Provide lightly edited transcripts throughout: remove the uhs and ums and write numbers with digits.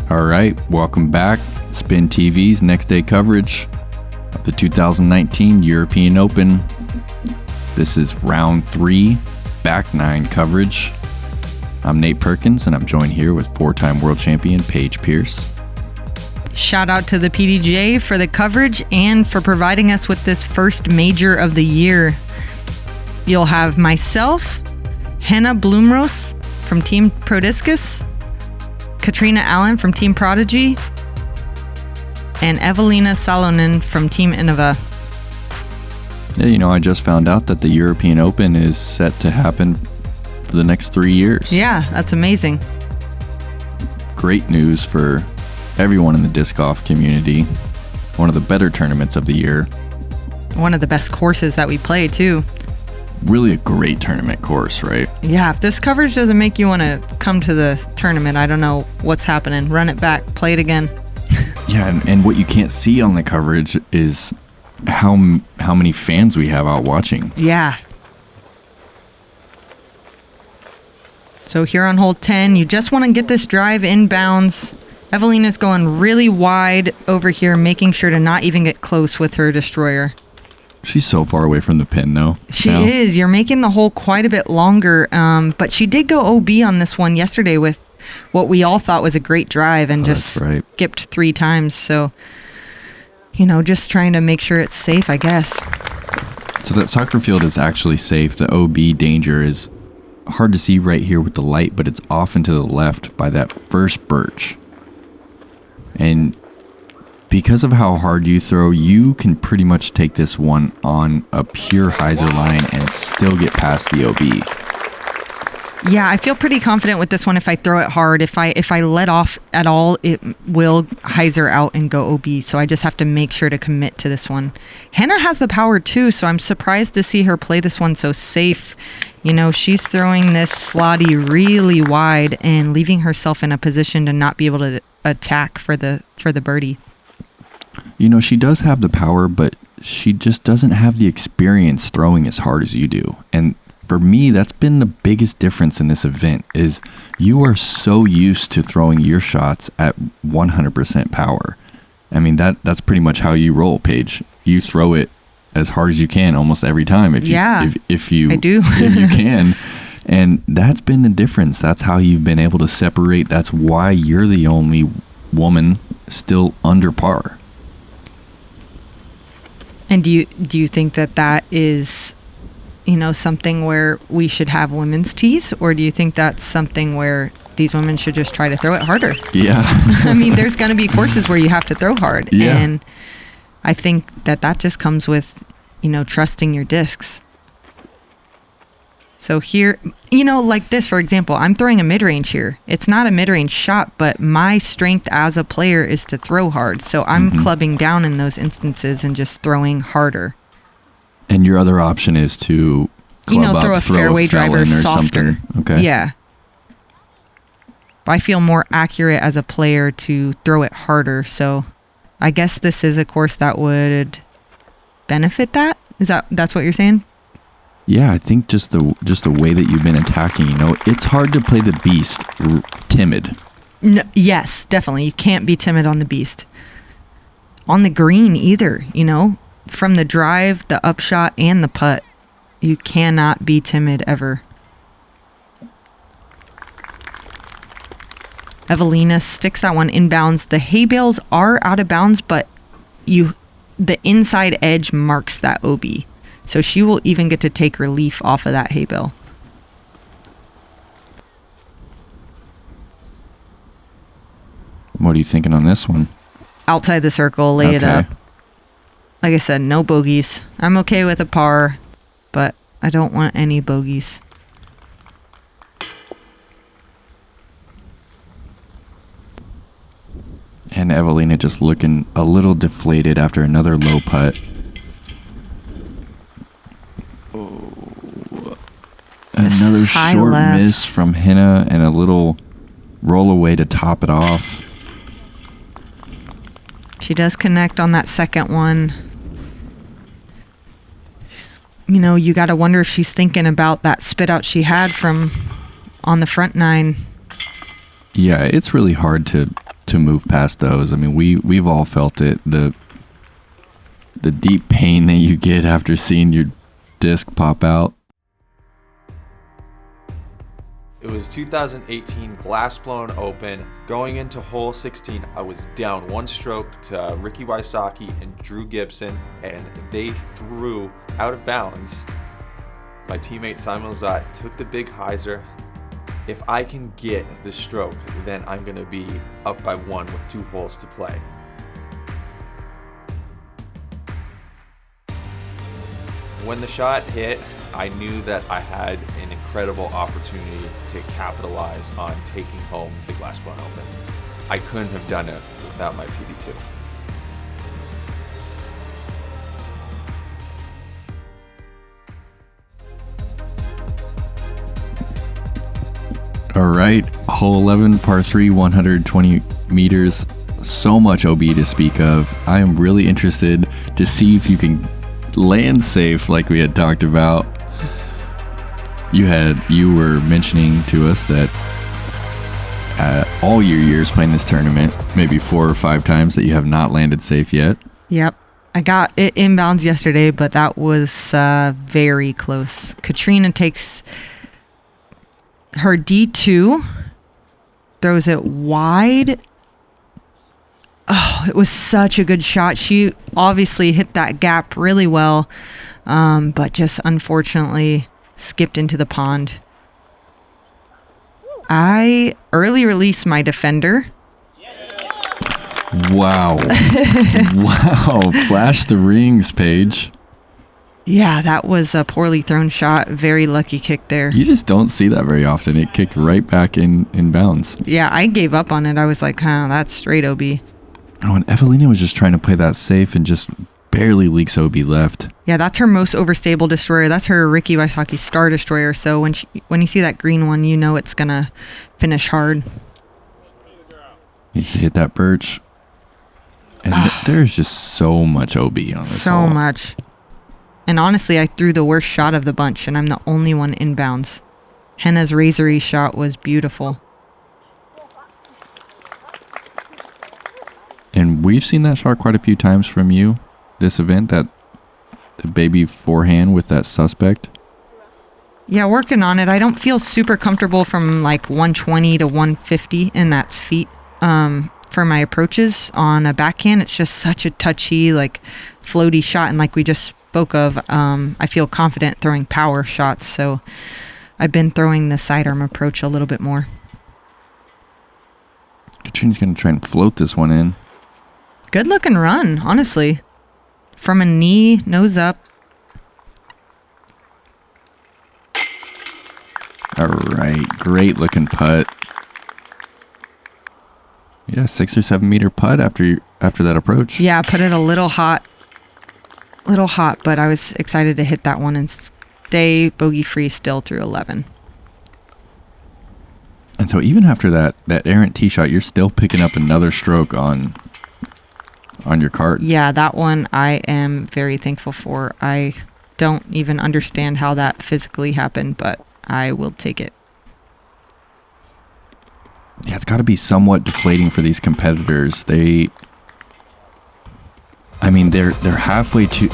All right, welcome back. Spin TV's next day coverage of the 2019 European Open. This is round 3, back 9 coverage. I'm Nate Perkins, and I'm joined here with 4-time world champion Paige Pierce. Shout out to the PDGA for the coverage and for providing us with this first major of the year. You'll have myself, Henna Blomroos from Team Pro Discus, Catrina Allen from Team Prodigy, and Eveliina Salonen from Team Innova. Yeah, I just found out that the European Open is set to happen for the next 3 years. Yeah, that's amazing. Great news for everyone in the disc golf community. One of the better tournaments of the year. One of the best courses that we play, too. Really a great tournament course, right? Yeah, if this coverage doesn't make you want to come to the tournament, I don't know what's happening. Run it back, play it again. Yeah, and what you can't see on the coverage is how many fans we have out watching. Yeah. So here on hole 10, you just want to get this drive inbounds. Eveliina's going really wide over here, making sure to not even get close with her destroyer. She's so far away from the pin, though. She is. You're making the hole quite a bit longer. But she did go OB on this one yesterday with what we all thought was a great drive and just skipped 3 times. So, just trying to make sure it's safe, I guess. So that soccer field is actually safe. The OB danger is hard to see right here with the light, but it's off and to the left by that first birch. And because of how hard you throw, you can pretty much take this one on a pure hyzer line and still get past the OB. Yeah, I feel pretty confident with this one if I throw it hard. If I let off at all, it will hyzer out and go OB. So I just have to make sure to commit to this one. Henna has the power too, so I'm surprised to see her play this one so safe. She's throwing this slotty really wide and leaving herself in a position to not be able to attack for the birdie. She does have the power, but she just doesn't have the experience throwing as hard as you do. And for me, that's been the biggest difference in this event is you are so used to throwing your shots at 100% power. I mean, that's pretty much how you roll, Paige. You throw it as hard as you can almost every time if you I do. if you can. And that's been the difference. That's how you've been able to separate. That's why you're the only woman still under par. And do you think that is, something where we should have women's tees, or do you think that's something where these women should just try to throw it harder? Yeah. I mean, there's going to be courses where you have to throw hard. Yeah. And I think that just comes with, trusting your discs. So here, like this, for example, I'm throwing a mid-range here. It's not a mid-range shot, but my strength as a player is to throw hard. So I'm clubbing down in those instances and just throwing harder. And your other option is to club up, throw a fairway driver or softer. Something. Okay. Yeah. But I feel more accurate as a player to throw it harder. So I guess this is a course that would benefit that. That's what you're saying? Yeah, I think just the way that you've been attacking, it's hard to play the beast timid. No, yes, definitely. You can't be timid on the beast. On the green either, from the drive, the upshot, and the putt. You cannot be timid ever. Eveliina sticks that one inbounds. The hay bales are out of bounds, but the inside edge marks that OB. So she will even get to take relief off of that hay bale. What are you thinking on this one? Outside the circle, lay it up. Like I said, no bogeys. I'm okay with a par, but I don't want any bogeys. And Eveliina just looking a little deflated after another low putt. Another short miss from Henna and a little roll away to top it off. She does connect on that second one. You got to wonder if she's thinking about that spit out she had from on the front nine. Yeah, it's really hard to to move past those. I mean, we've all felt it. The deep pain that you get after seeing your disc pop out. It was 2018 Glass Blown Open. Going into hole 16, I was down one stroke to Ricky Wysocki and Drew Gibson, and they threw out of bounds. My teammate Simon Lazat took the big hyzer. If I can get the stroke, then I'm gonna be up by one with 2 holes to play. When the shot hit, I knew that I had an incredible opportunity to capitalize on taking home the Glass Blown Open. I couldn't have done it without my PB2. All right, hole 11, par 3, 120 meters. So much OB to speak of. I am really interested to see if you can land safe like we had talked about. You were mentioning to us that all your years playing this tournament, maybe 4 or 5 times, that you have not landed safe yet. Yep. I got it inbounds yesterday, but that was very close. Catrina takes her D2, throws it wide. Oh, it was such a good shot. She obviously hit that gap really well, but just unfortunately skipped into the pond. I early released my defender. Wow. Wow. Flash the rings, Paige. Yeah, that was a poorly thrown shot. Very lucky kick there. You just don't see that very often. It kicked right back in bounds. Yeah, I gave up on it. I was like, that's straight OB. Oh, and Eveliina was just trying to play that safe and just barely leaks OB left. Yeah, that's her most overstable destroyer. That's her Ricky Wysocki star destroyer. So when you see that green one, you know it's going to finish hard. Needs to hit that birch. And there's just so much OB on this So hole. much. And honestly, I threw the worst shot of the bunch, and I'm the only one inbounds. Henna's razory shot was beautiful. And we've seen that shot quite a few times from you, this event, that the baby forehand with that suspect. Yeah, working on it. I don't feel super comfortable from like 120 to 150, and that's feet. For my approaches on a backhand, it's just such a touchy, like floaty shot. And like we just spoke of, I feel confident throwing power shots. So I've been throwing the sidearm approach a little bit more. Catrina's going to try and float this one in. Good looking run, honestly. From a knee, nose up. All right. Great looking putt. Yeah, 6 or 7 meter putt after that approach. Yeah, put it a little hot, but I was excited to hit that one and stay bogey free still through 11. And so even after that errant tee shot, you're still picking up another stroke on your cart. Yeah, that one I am very thankful for. I don't even understand how that physically happened, but I will take it. Yeah, it's got to be somewhat deflating for these competitors. They're halfway through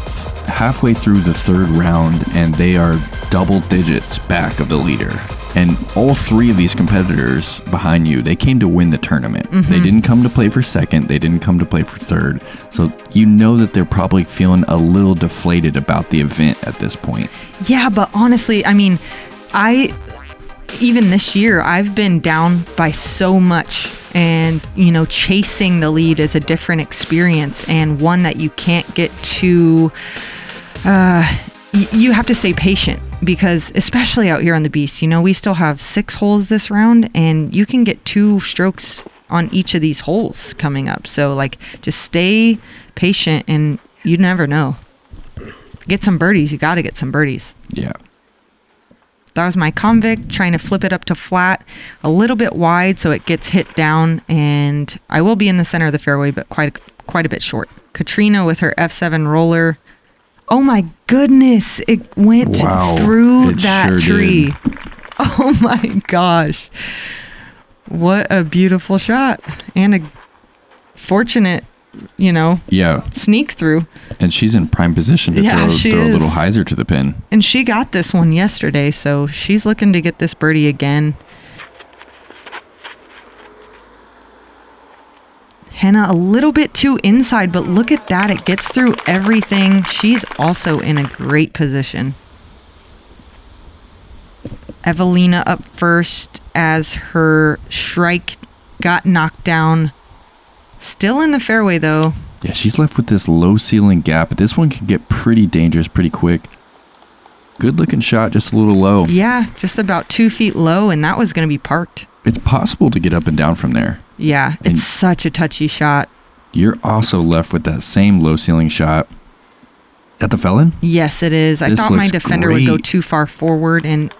the third round, and they are double digits back of the leader. And all 3 of these competitors behind you, they came to win the tournament. Mm-hmm. They didn't come to play for second. They didn't come to play for third. So you know that they're probably feeling a little deflated about the event at this point. Yeah, but honestly, I mean, even this year, I've been down by so much, and, chasing the lead is a different experience, and one that you can't get too, you have to stay patient, because especially out here on the Beast, we still have 6 holes this round, and you can get 2 strokes on each of these holes coming up. So just stay patient, and you never know. Get some birdies. You got to get some birdies. Yeah. That was my convict, trying to flip it up to flat, a little bit wide so it gets hit down, and I will be in the center of the fairway, but quite a bit short. Catrina with her F7 roller. Oh my goodness, it went through that tree. Oh my gosh. What a beautiful shot. And a fortunate, Yeah. sneak through. And she's in prime position to Yeah, throw she a little is. hyzer to the pin. And she got this one yesterday, so she's looking to get this birdie again. Henna a little bit too inside, but look at that. It gets through everything. She's also in a great position. Eveliina up first as her strike got knocked down. Still in the fairway, though. Yeah, she's left with this low ceiling gap, but this one can get pretty dangerous pretty quick. Good looking shot, just a little low. Yeah, just about 2 feet low, and that was going to be parked. It's possible to get up and down from there. Yeah, it's such a touchy shot. You're also left with that same low ceiling shot. At the Felon? Yes, it is. I This thought my looks defender would go great. too far forward, and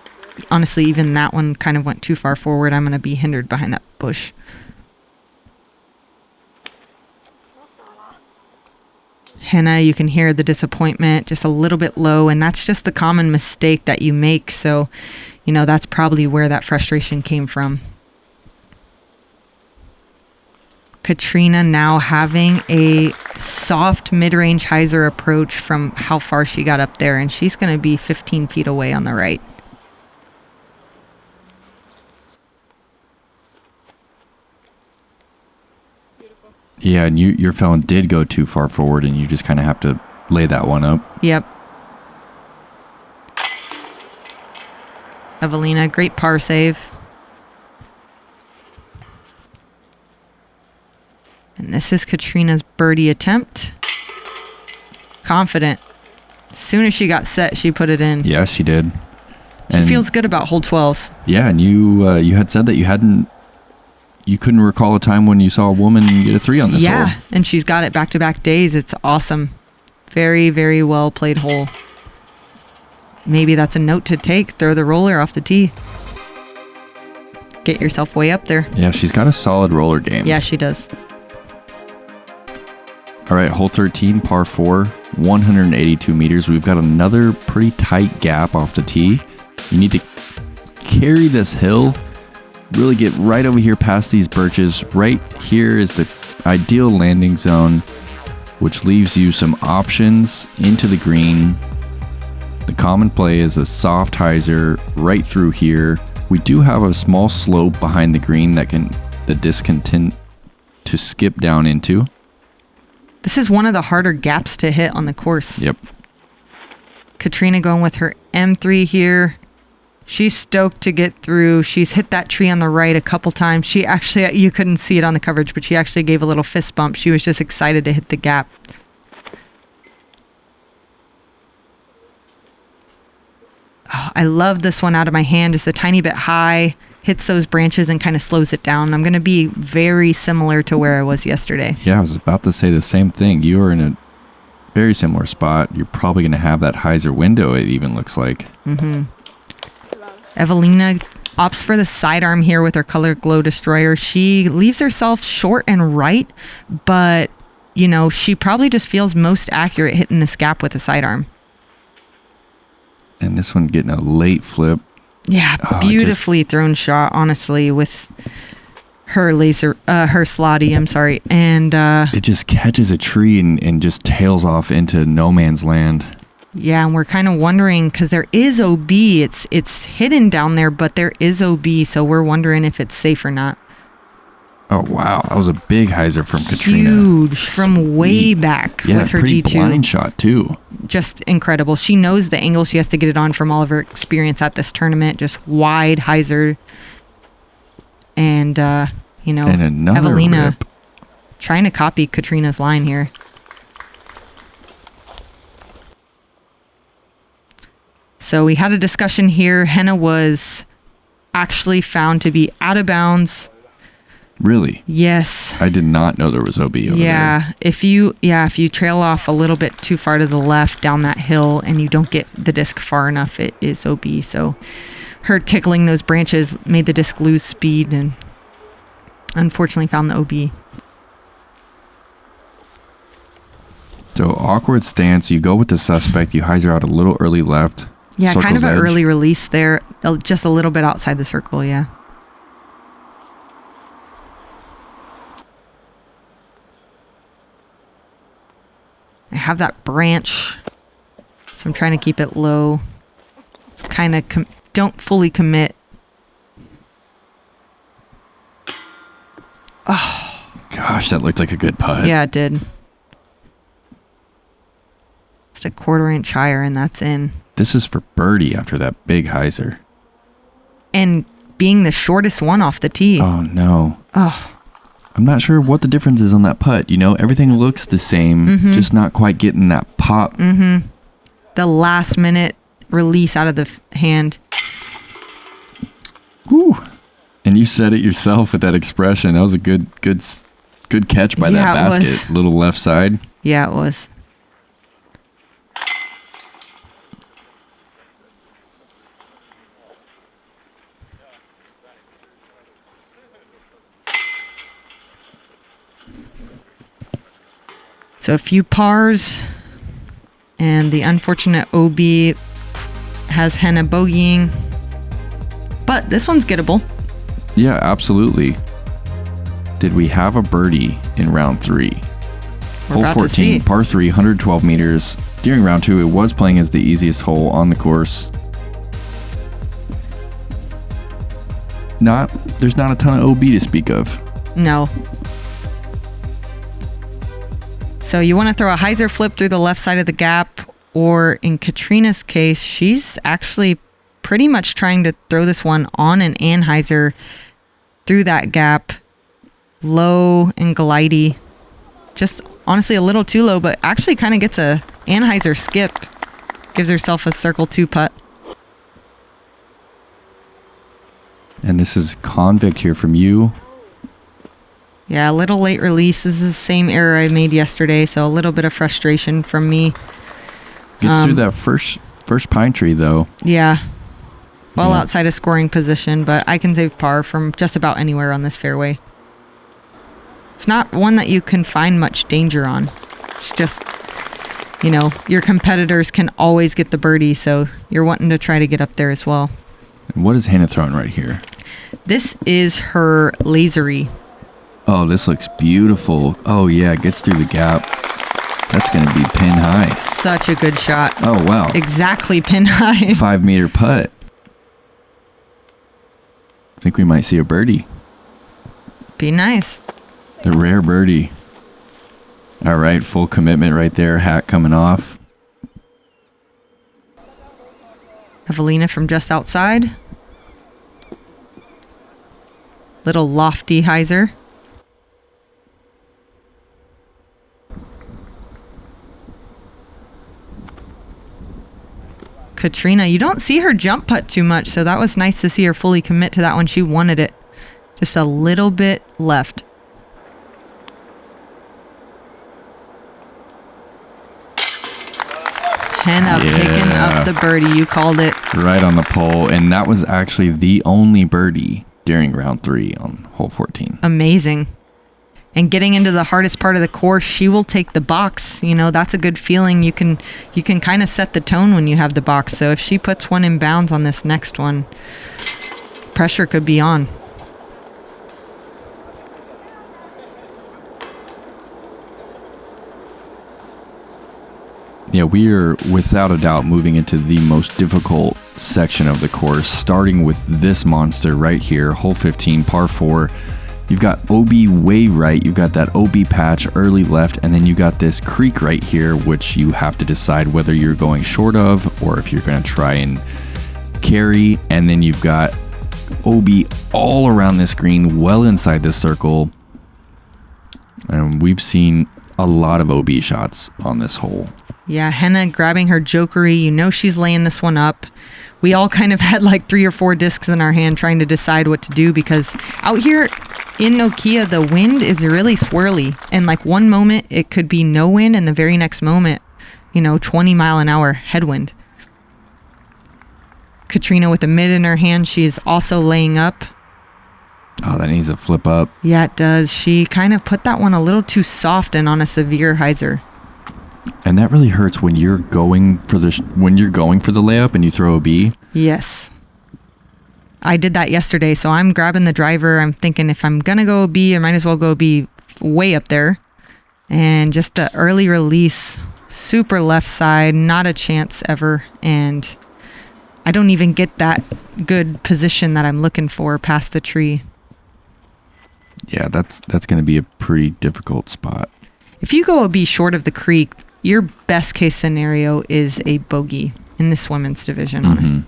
honestly, even that one kind of went too far forward. I'm going to be hindered behind that bush. Henna, you can hear the disappointment, just a little bit low, and that's just the common mistake that you make. So, that's probably where that frustration came from. Catrina now having a soft mid-range hyzer approach from how far she got up there, and she's going to be 15 feet away on the right. Yeah, and your Felon did go too far forward, and you just kind of have to lay that one up. Yep. Eveliina, great par save. And this is Catrina's birdie attempt. Confident. As soon as she got set, she put it in. Yeah, she did. She feels good about hole 12. Yeah, and you had said that you couldn't recall a time when you saw a woman get a 3 on this hole. Yeah, and she's got it back-to-back days. It's awesome. Very, very well played hole. Maybe that's a note to take. Throw the roller off the tee. Get yourself way up there. Yeah, she's got a solid roller game. Yeah, she does. All right, hole 13, par 4, 182 meters. We've got another pretty tight gap off the tee. You need to carry this hill, really get right over here past these birches. Right here is the ideal landing zone, which leaves you some options into the green. The common play is a soft hyzer right through here. We do have a small slope behind the green that the disc can tend to skip down into. This is one of the harder gaps to hit on the course. Yep. Catrina going with her M3 here. She's stoked to get through. She's hit that tree on the right a couple times. She actually, you couldn't see it on the coverage, but she actually gave a little fist bump. She was just excited to hit the gap. Oh, I love this one out of my hand. Just a tiny bit high. Hits those branches and kind of slows it down. I'm going to be very similar to where I was yesterday. Yeah, I was about to say the same thing. You are in a very similar spot. You're probably going to have that hyzer window, it even looks like. Mm-hmm. Eveliina opts for the sidearm here with her Color Glow Destroyer. She leaves herself short and right, but, she probably just feels most accurate hitting this gap with the sidearm. And this one getting a late flip. Yeah, beautifully thrown shot, honestly, with her her slotty, I'm sorry. And it just catches a tree and just tails off into no man's land. Yeah, and we're kind of wondering, because there is OB, it's hidden down there, but there is OB, so we're wondering if it's safe or not. Oh, wow. That was a big hyzer from Catrina. Huge, from way back with her pretty D2. blind shot, too. Just incredible. She knows the angle she has to get it on from all of her experience at this tournament. Just wide hyzer. And, And another Eveliina rip. trying to copy Catrina's line here. So we had a discussion here. Henna was actually found to be out of bounds. Really? Yes. I did not know there was OB over there. If you trail off a little bit too far to the left down that hill and you don't get the disc far enough, it is OB. So her tickling those branches made the disc lose speed and unfortunately found the OB. So awkward stance. You go with the suspect. You hyzer out a little early left. Yeah, kind of Circle's an edge. early release there, just a little bit outside the circle, yeah. have that branch, so I'm trying to keep it low. It's kind of don't fully commit. Oh. Gosh, that looked like a good putt. Yeah, it did. Just a 1/4 inch higher, and that's in. This is for birdie after that big hyzer. And being the shortest one off the tee. Oh, no. Oh. I'm not sure what the difference is on that putt. You know, everything looks the same, just not quite getting that pop. The last minute release out of the hand. Woo. And you said it yourself with that expression. That was a good catch by that basket. Little left side. Yeah, it was. So a few pars, and the unfortunate OB has Henna bogeying, but this one's gettable. Yeah, absolutely. Did we have a birdie in round 3? We're hole about 14, to see. par 3, 112 meters. During round 2, it was playing as the easiest hole on the course. There's not a ton of OB to speak of. No. So you want to throw a hyzer flip through the left side of the gap, or in Catrina's case, she's actually pretty much trying to throw this one on an anhyzer through that gap, low and glidey. Just honestly a little too low, but actually kind of gets a anhyzer skip. Gives herself a circle 2 putt. And this is convict here from you. Yeah, a little late release. This is the same error I made yesterday, so a little bit of frustration from me. Gets through that first pine tree, though. Yeah. Well Yeah. outside of scoring position, but I can save par from just about anywhere on this fairway. It's not one that you can find much danger on. It's just, you know, your competitors can always get the birdie, so you're wanting to try to get up there as well. And what is Henna throwing right here? This is her lasery. Oh, this looks beautiful. Oh, yeah, it gets through the gap. That's going to be pin high. Such a good shot. Oh, wow. Exactly pin high. 5 meter putt. I think we might see a birdie. Be nice. The rare birdie. All right, full commitment right there. Hat coming off. Eveliina from just outside. Little lofty hyzer. Catrina, you don't see her jump putt too much, so that was nice to see her fully commit to that one. She wanted it. Just a little bit left. Henna picking up the birdie. You called it. Right on the pole. And that was actually the only birdie during round 3 on hole 14. Amazing. And getting into the hardest part of the course, she will take the box. You know, that's a good feeling. You can kind of set the tone when you have the box. So if she puts one in bounds on this next one, pressure could be on. Yeah, we are without a doubt moving into the most difficult section of the course, starting with this monster right here, hole 15, par 4. You've got OB way right, you've got that OB patch early left, and then you got this creek right here, which you have to decide whether you're going short of or if you're going to try and carry. And then you've got OB all around this green, well inside this circle. And we've seen a lot of OB shots on this hole. Yeah, Henna grabbing her jokery. You know she's laying this one up. We all kind of had like 3 or 4 discs in our hand trying to decide what to do, because out here in Nokia, the wind is really swirly. And like one moment it could be no wind, and the very next moment, 20-mile-an-hour headwind. Catrina with a mid in her hand. She is also laying up. Oh, that needs a flip up. Yeah, it does. She kind of put that one a little too soft and on a severe hyzer. And that really hurts when you're going for the layup and you throw a B. Yes. I did that yesterday, so I'm grabbing the driver. I'm thinking if I'm going to go B, I might as well go B way up there. And just the early release super left side, not a chance ever. And I don't even get that good position that I'm looking for past the tree. Yeah, that's going to be a pretty difficult spot. If you go OB short of the creek, your best case scenario is a bogey in this women's division, honestly.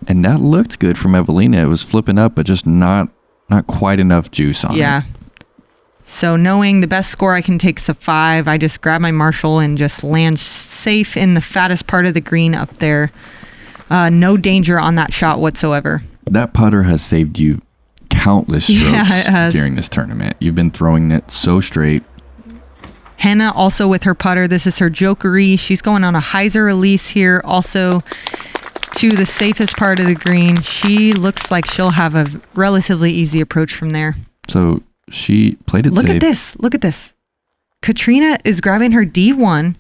And that looked good from Eveliina. It was flipping up, but just not quite enough juice on it. Yeah. So knowing the best score I can take is a 5, I just grab my Marshall and just land safe in the fattest part of the green up there. No danger on that shot whatsoever. That putter has saved you countless strokes during this tournament. You've been throwing it so straight. Henna also with her putter. This is her jokery. She's going on a hyzer release here. Also to the safest part of the green. She looks like she'll have a relatively easy approach from there. So she played it safe. Look at this. Catrina is grabbing her D1,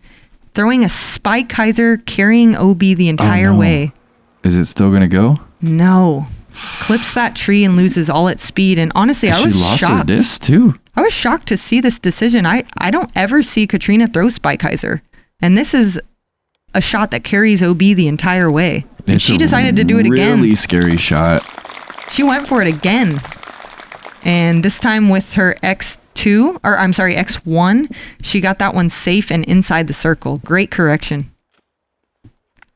throwing a spike hyzer, carrying OB the entire way. Is it still going to go? No. Clips that tree and loses all its speed. And honestly, I was shocked. She lost her disc too. I was shocked to see this decision. I don't ever see Catrina throw spike hyzer. And this is a shot that carries OB the entire way. And she decided to do it again. Really scary shot. She went for it again. And this time with her X1, she got that one safe and inside the circle. Great correction.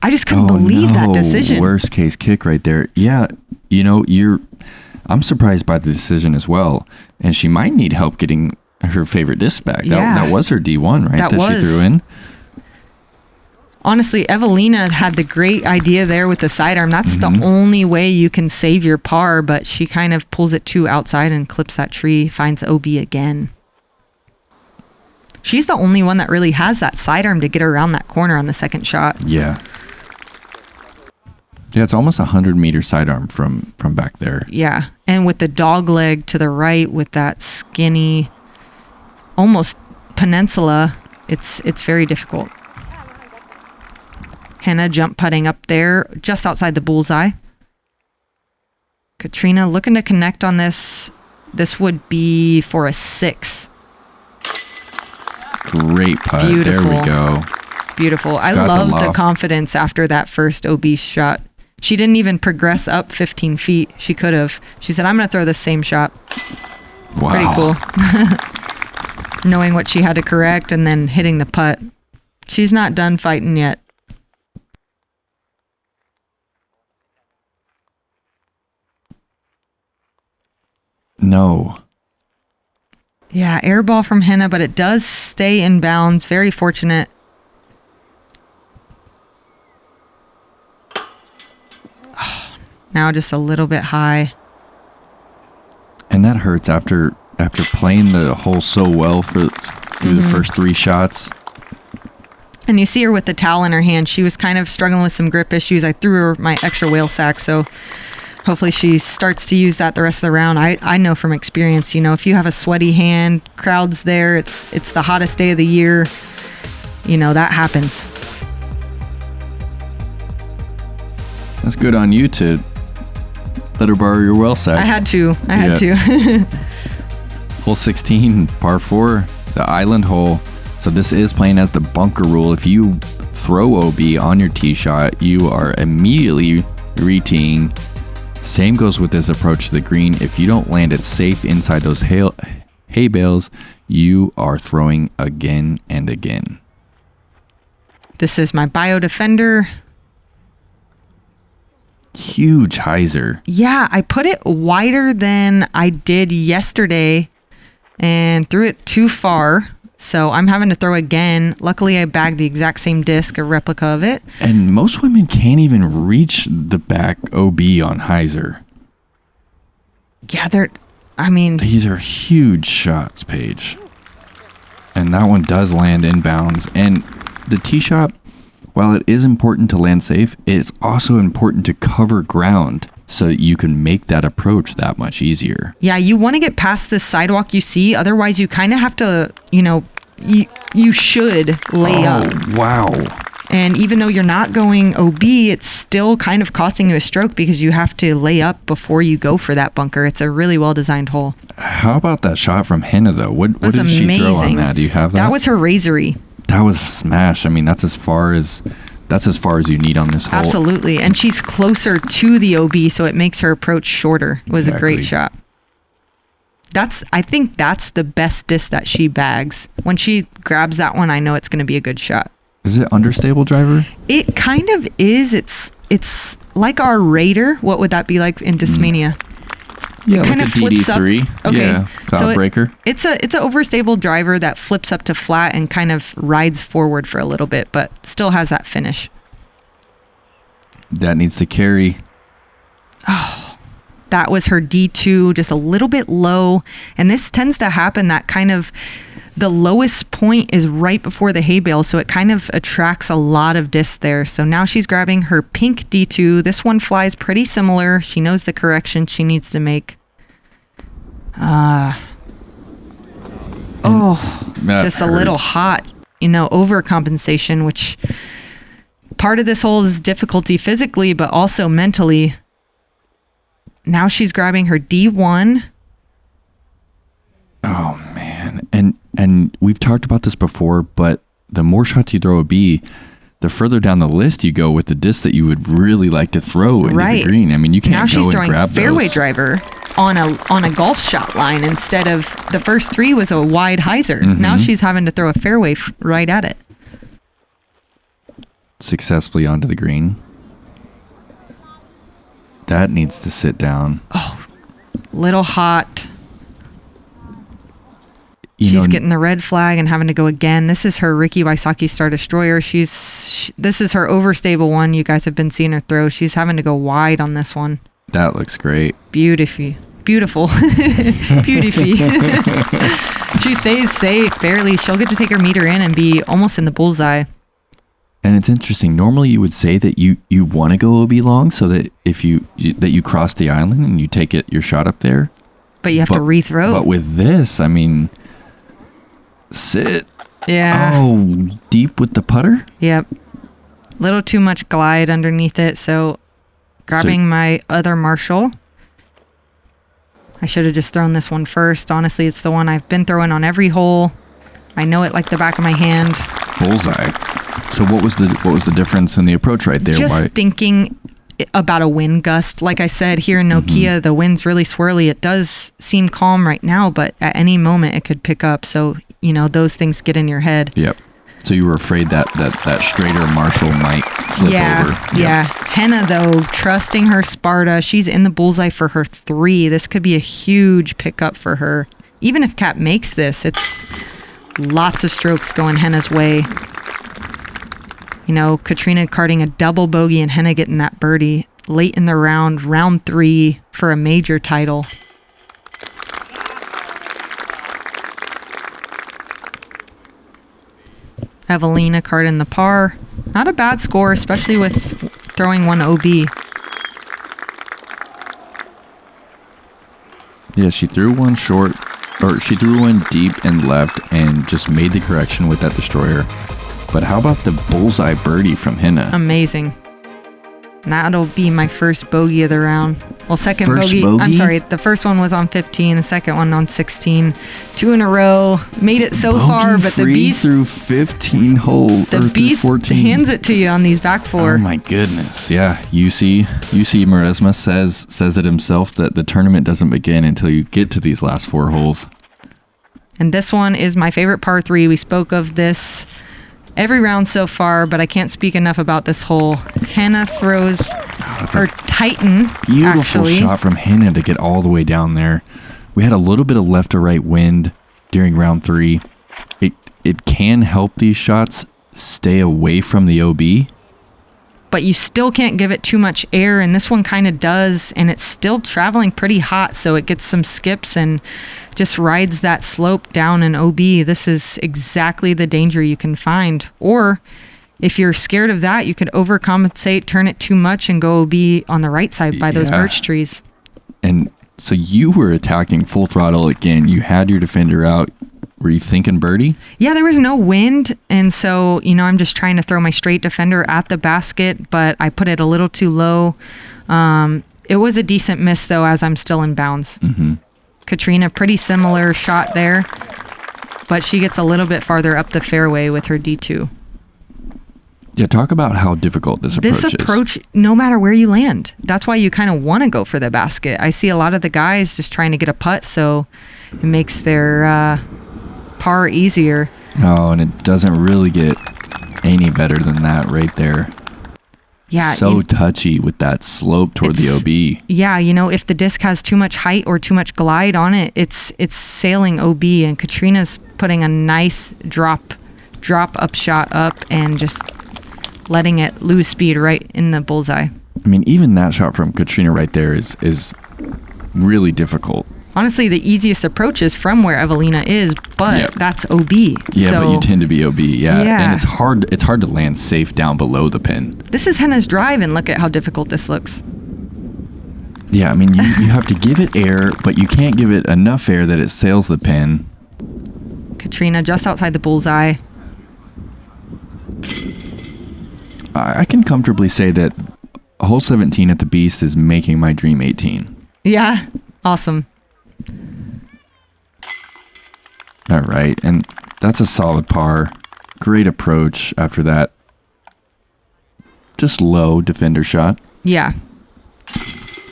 I just couldn't believe that decision. Worst case kick right there. Yeah, I'm surprised by the decision as well. And she might need help getting her favorite disc back. That was her D1, right? That she threw in. Honestly, Eveliina had the great idea there with the sidearm. That's the only way you can save your par, but she kind of pulls it too outside and clips that tree, finds OB again. She's the only one that really has that sidearm to get around that corner on the second shot. Yeah. Yeah, it's almost 100-meter sidearm from back there. Yeah, and with the dog leg to the right with that skinny, almost peninsula, it's very difficult. Henna jump putting up there just outside the bullseye. Catrina looking to connect on this. This would be for a 6. Great putt. Beautiful. There we go. Beautiful. I love the confidence after that first OB shot. She didn't even progress up 15 feet. She could have. She said, I'm going to throw the same shot. Wow. Pretty cool. Knowing what she had to correct and then hitting the putt. She's not done fighting yet. No. Yeah, air ball from Henna, but it does stay in bounds. Very fortunate. Now just a little bit high. And that hurts after playing the hole so well through the first 3 shots. And you see her with the towel in her hand. She was kind of struggling with some grip issues. I threw her my extra whale sack, so hopefully she starts to use that the rest of the round. I know from experience, if you have a sweaty hand, crowds there, it's the hottest day of the year, that happens. That's good on you to let her borrow your well sack. I had to. Hole 16, par 4, the island hole. So this is playing as the bunker rule. If you throw OB on your tee shot, you are immediately re-teeing. Same goes with this approach to the green. If you don't land it safe inside those hay bales, you are throwing again and again. This is my bio defender. Huge hyzer. Yeah, I put it wider than I did yesterday and threw it too far. So I'm having to throw again. Luckily, I bagged the exact same disc, a replica of it. And most women can't even reach the back OB on hyzer. Yeah, these are huge shots, Paige. And that one does land in bounds. And the tee shot, while it is important to land safe, it's also important to cover ground so that you can make that approach that much easier. Yeah, you want to get past the sidewalk you see. Otherwise, you kind of have to, you should lay up. Wow. And even though you're not going OB, it's still kind of costing you a stroke because you have to lay up before you go for that bunker. It's a really well-designed hole. How about that shot from Henna, though? What did she throw on that? Do you have that? That was her razory. That was a smash. I mean, that's as far as you need on this hole. Absolutely. And she's closer to the OB, so it makes her approach shorter. It was a great shot. I think that's the best disc that she bags. When she grabs that one, I know it's going to be a good shot. Is it understable driver? It kind of is. It's like our Raider. What would that be like in Discmania? Yeah, kind like of a flips up. DD3. Okay. Yeah, cloud breaker. It's an overstable driver that flips up to flat and kind of rides forward for a little bit, but still has that finish. That needs to carry. Oh, that was her D2, just a little bit low. And this tends to happen that kind of the lowest point is right before the hay bale, so it kind of attracts a lot of discs there. So now she's grabbing her pink D2. This one flies pretty similar. She knows the correction she needs to make. Just a little hot, overcompensation, which part of this hole is difficulty physically, but also mentally. Now she's grabbing her D1. Oh, man. And we've talked about this before, but the more shots you throw a B, the further down the list you go with the disc that you would really like to throw into the green. I mean, you can't now go she's and throwing grab fairway those. driver on a golf shot line instead of the first three was a wide hyzer. Mm-hmm. Now she's having to throw a fairway right at it. Successfully onto the green. That needs to sit down. Oh, little hot. She's getting the red flag and having to go again. This is her Ricky Wysocki Star Destroyer. This is her overstable one. You guys have been seeing her throw. She's having to go wide on this one. That looks great. Beautiful. Beautiful. She stays safe, barely. She'll get to take her meter in and be almost in the bullseye. And it's interesting. Normally you would say that you want to go OB long so that if you cross the island and you take your shot up there. But you have to rethrow. But with this, I mean, sit. Yeah. Oh, deep with the putter? Yep. Little too much glide underneath it. So grabbing my other Marshall. I should have just thrown this one first. Honestly, it's the one I've been throwing on every hole. I know it like the back of my hand. Bullseye. So what was the difference in the approach right there? Just thinking about a wind gust. Like I said, here in Nokia, the wind's really swirly. It does seem calm right now, but at any moment it could pick up. So, those things get in your head. Yep. So you were afraid that straighter Marshall might flip over. Yeah. Henna, though, trusting her Sparta. She's in the bullseye for her 3. This could be a huge pickup for her. Even if Kat makes this, it's lots of strokes going Henna's way. Catrina carding a double bogey and Henna getting that birdie late in the round 3 for a major title. Eveliina carding the par. Not a bad score, especially with throwing one OB. Yeah, she threw one short, or she threw one deep and left and just made the correction with that destroyer. But how about the bullseye birdie from Henna? Amazing. That'll be my first bogey of the round. Well, second bogey. Bogey? I'm sorry. The first one was on 15. The second one on 16. 2 in a row. Made it so far, but the beast through 15 holes. The beast 14. hands it to you on these back 4. Oh my goodness! Yeah, UC Maresma says it himself that the tournament doesn't begin until you get to these last 4 holes. And this one is my favorite par 3. We spoke of this every round so far, but I can't speak enough about this hole. Henna throws her Titan. Beautiful shot from Henna to get all the way down there. We had a little bit of left to right wind during round 3. It can help these shots stay away from the OB. But you still can't give it too much air, and this one kind of does, and it's still traveling pretty hot, so it gets some skips and just rides that slope down in OB. This is exactly the danger you can find. Or if you're scared of that, you could overcompensate, turn it too much, and go OB on the right side by those birch trees. And so you were attacking full throttle again. You had your defender out. Were you thinking birdie? Yeah, there was no wind, and so, I'm just trying to throw my straight defender at the basket, but I put it a little too low. It was a decent miss, though, as I'm still in bounds. Mm-hmm. Catrina, pretty similar shot there. but she gets a little bit farther up the fairway with her D2. Yeah, talk about how difficult this approach is. This approach, no matter where you land, that's why you kind of want to go for the basket. I see a lot of the guys just trying to get a putt, so it makes their par easier. Oh, and it doesn't really get any better than that right there. Yeah. So touchy with that slope toward the OB. Yeah, if the disc has too much height or too much glide on it, it's sailing OB, and Catrina's putting a nice drop up shot up and just letting it lose speed right in the bullseye. I mean, even that shot from Catrina right there is really difficult. Honestly, the easiest approach is from where Eveliina is, but that's OB. Yeah, so, but you tend to be OB. Yeah, and it's hard to land safe down below the pin. This is Henna's drive, and look at how difficult this looks. Yeah, I mean, you have to give it air, but you can't give it enough air that it sails the pin. Catrina just outside the bullseye. I can comfortably say that hole 17 at the Beast is making my dream 18. Yeah, awesome. All right, and that's a solid par. Great approach after that. Just low defender shot. Yeah.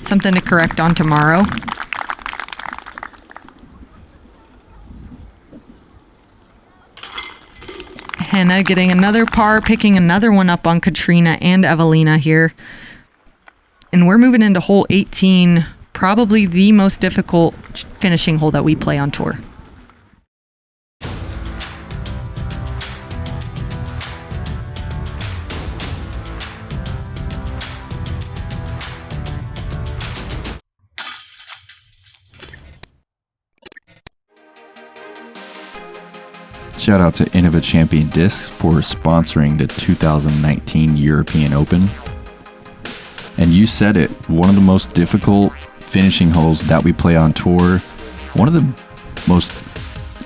Something to correct on tomorrow. Henna getting another par, picking another one up on Catrina and Eveliina here. And we're moving into hole 18, probably the most difficult finishing hole that we play on tour. Shout out to Innova Champion Discs for sponsoring the 2019 European Open. And you said it, one of the most difficult finishing holes that we play on tour. One of the most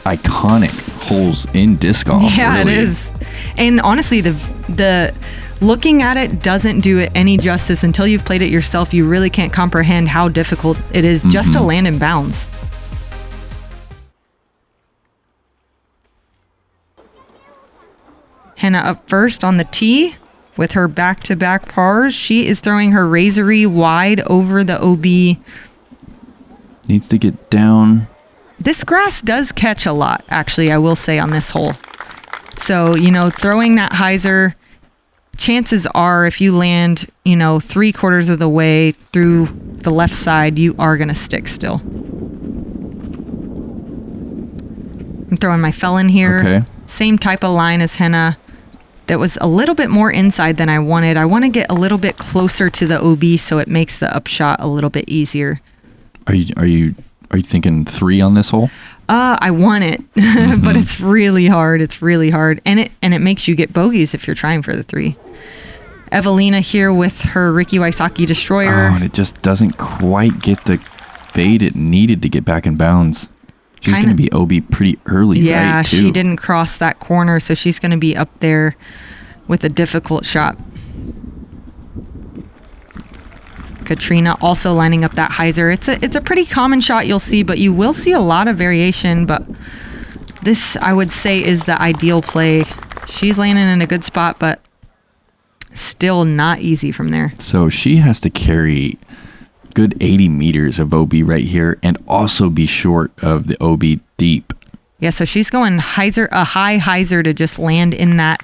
iconic holes in disc golf. Yeah, really. It is. And honestly, the looking at it doesn't do it any justice. Until you've played it yourself, you really can't comprehend how difficult it is just to land in bounds. Henna up first on the tee with her back-to-back pars. She is throwing her razory wide over the OB. Needs to get down. This grass does catch a lot, actually, I will say, on this hole. So, throwing that hyzer, chances are if you land, 3/4 of the way through the left side, you are going to stick still. I'm throwing my felon here. Okay. Same type of line as Henna. That was a little bit more inside than I wanted. I want to get a little bit closer to the OB so it makes the upshot a little bit easier. Are you thinking 3 on this hole? I want it, but it's really hard. It's really hard, and it makes you get bogeys if you're trying for the 3. Eveliina here with her Ricky Wysocki Destroyer. Oh, and it just doesn't quite get the fade it needed to get back in bounds. She's going to be OB pretty early, yeah, right, too? She didn't cross that corner, so she's going to be up there with a difficult shot. Catrina also lining up that hyzer. It's a pretty common shot you'll see, but you will see a lot of variation. But this, I would say, is the ideal play. She's landing in a good spot, but still not easy from there. So she has to carry good 80 meters of OB right here and also be short of the OB deep. Yeah, so she's going a high hyzer to just land in that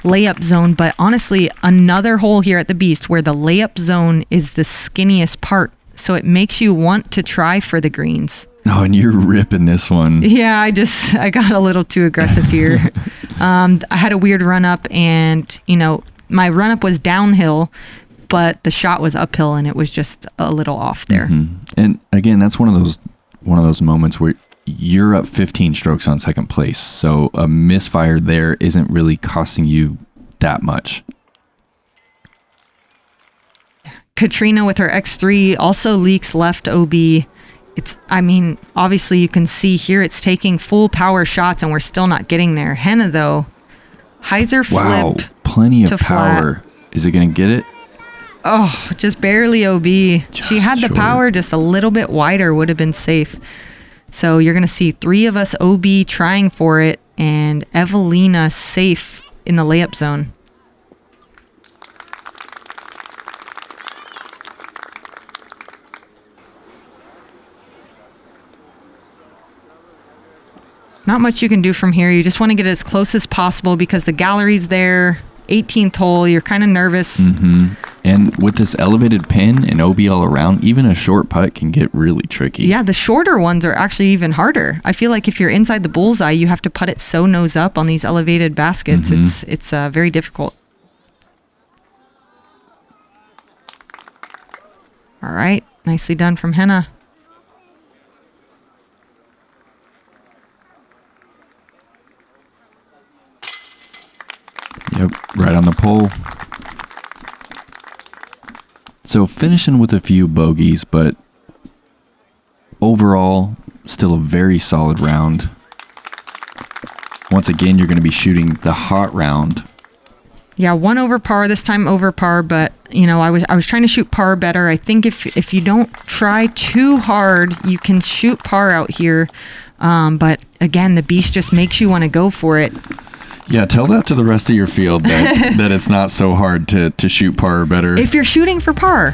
layup zone. But honestly, another hole here at the Beast where the layup zone is the skinniest part. So it makes you want to try for the greens. Oh, and you're ripping this one. Yeah, I got a little too aggressive here. I had a weird run up and, my run up was downhill, but the shot was uphill and it was just a little off there. Mm-hmm. And again, that's one of those moments where you're up 15 strokes on second place. So a misfire there isn't really costing you that much. Catrina with her X3 also leaks left OB. Obviously you can see here it's taking full power shots and we're still not getting there. Henna though, hyzer flip. Wow, plenty of Flat. power. Is it going to get it? Oh, just barely OB. She had the power, just a little bit wider would have been safe. So you're going to see 3 of us OB trying for it, and Eveliina safe in the layup zone. Not much you can do from here. You just want to get as close as possible because the gallery's there. 18th hole, you're kind of nervous. And with this elevated pin and OB all around, even a short putt can get really tricky. Yeah, the shorter ones are actually even harder. I feel like if you're inside the bullseye, you have to putt it so nose up on these elevated baskets. It's very difficult. All right, nicely done from Henna. Yep, right on the pole. So finishing with a few bogeys, but overall, still a very solid round. Once again, you're going to be shooting the hot round. Yeah, 1 over par, this time over par, but I was trying to shoot par better. I think if you don't try too hard, you can shoot par out here. But again, the beast just makes you want to go for it. Yeah, tell that to the rest of your field that it's not so hard to shoot par or better. If you're shooting for par.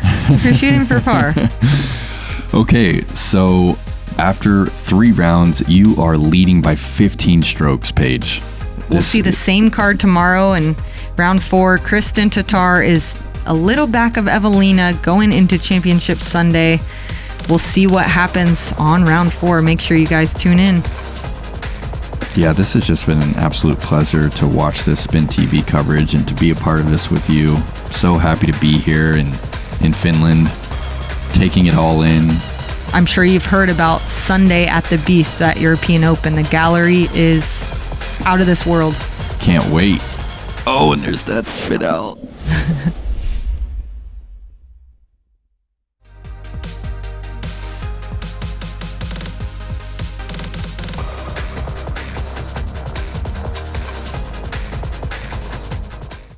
Okay, so after 3 rounds, you are leading by 15 strokes, Paige. We'll see the same card tomorrow, and round 4, Kristen Tatar is a little back of Eveliina going into Championship Sunday. We'll see what happens on round 4. Make sure you guys tune in. Yeah, this has just been an absolute pleasure to watch this Spin TV coverage and to be a part of this with you. So happy to be here in Finland, taking it all in. I'm sure you've heard about Sunday at the Beast, that European Open. The gallery is out of this world. Can't wait. Oh, and there's that spit out.